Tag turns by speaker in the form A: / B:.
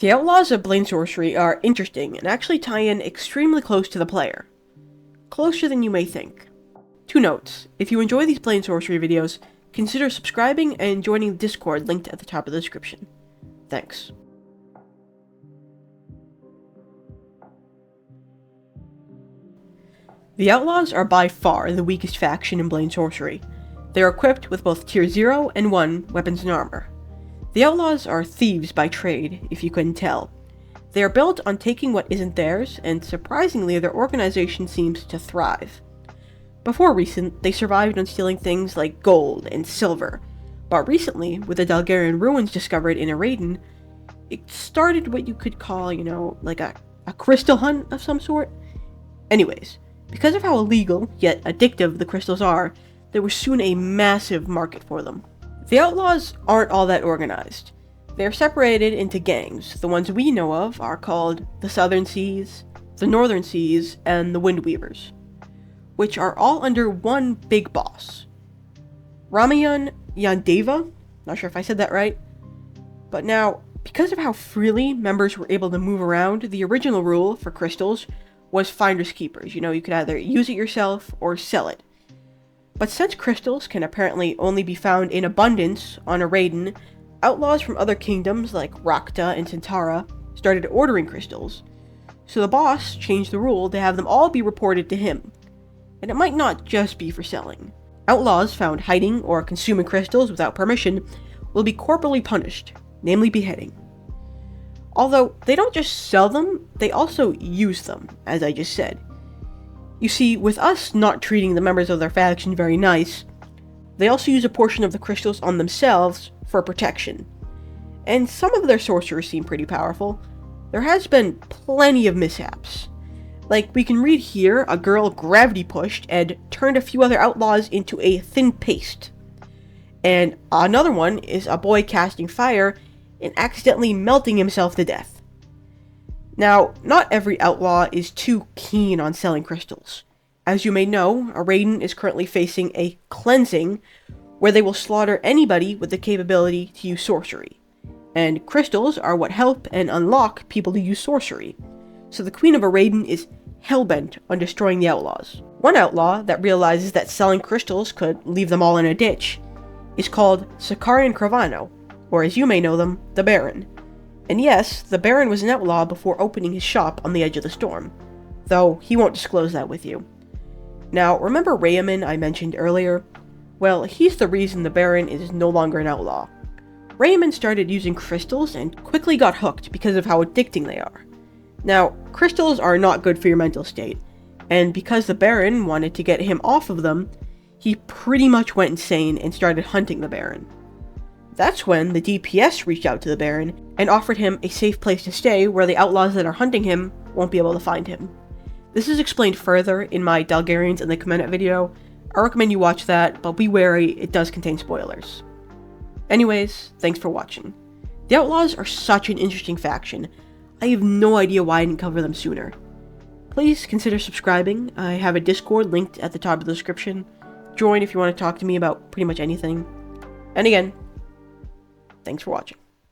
A: The Outlaws of Blade Sorcery are interesting and actually tie in extremely close to the player. Closer than you may think. 2 notes: if you enjoy these Blade Sorcery videos, consider subscribing and joining the Discord linked at the top of the description. Thanks. The Outlaws are by far the weakest faction in Blade Sorcery. They are equipped with both Tier 0 and 1 weapons and armor. The Outlaws are thieves by trade, if you couldn't tell. They are built on taking what isn't theirs, and surprisingly their organization seems to thrive. Before recent, they survived on stealing things like gold and silver, but recently, with the Dalgarian ruins discovered in Kyojiiin, it started what you could call, like a crystal hunt of some sort. Anyways, because of how illegal, yet addictive the crystals are, there was soon a massive market for them. The Outlaws aren't all that organized. They are separated into gangs. The ones we know of are called the Southern Seas, the Northern Seas, and the Windweavers, which are all under one big boss. Ramayan Yandeva? Not sure if I said that right. But now, because of how freely members were able to move around, the original rule for crystals was finders keepers. You could either use it yourself or sell it. But since crystals can apparently only be found in abundance on Kyojiiin, outlaws from other kingdoms like Rakta and Tantara started ordering crystals. So the boss changed the rule to have them all be reported to him. And it might not just be for selling. Outlaws found hiding or consuming crystals without permission will be corporally punished, namely beheading. Although they don't just sell them, they also use them, as I just said. You see, with us not treating the members of their faction very nice, they also use a portion of the crystals on themselves for protection. And some of their sorcerers seem pretty powerful. There has been plenty of mishaps. Like, we can read here, a girl gravity pushed and turned a few other outlaws into a thin paste. And another one is a boy casting fire and accidentally melting himself to death. Now, not every outlaw is too keen on selling crystals. As you may know, Kyojiiin is currently facing a cleansing where they will slaughter anybody with the capability to use sorcery. And crystals are what help and unlock people to use sorcery. So the Queen of Kyojiiin is hellbent on destroying the outlaws. One outlaw that realizes that selling crystals could leave them all in a ditch is called Sakarian Cravano, or as you may know them, the Baron. And yes, the Baron was an outlaw before opening his shop on the edge of the storm, though he won't disclose that with you. Now, remember Rayaman I mentioned earlier? Well, he's the reason the Baron is no longer an outlaw. Rayaman started using crystals and quickly got hooked because of how addicting they are. Now, crystals are not good for your mental state, and because the Baron wanted to get him off of them, he pretty much went insane and started hunting the Baron. That's when the DPS reached out to the Baron and offered him a safe place to stay where the outlaws that are hunting him won't be able to find him. This is explained further in my Dalgarians and the Commandant video. I recommend you watch that, but be wary, it does contain spoilers. Anyways, thanks for watching. The Outlaws are such an interesting faction. I have no idea why I didn't cover them sooner. Please consider subscribing. I have a Discord linked at the top of the description. Join if you want to talk to me about pretty much anything. And again, thanks for watching.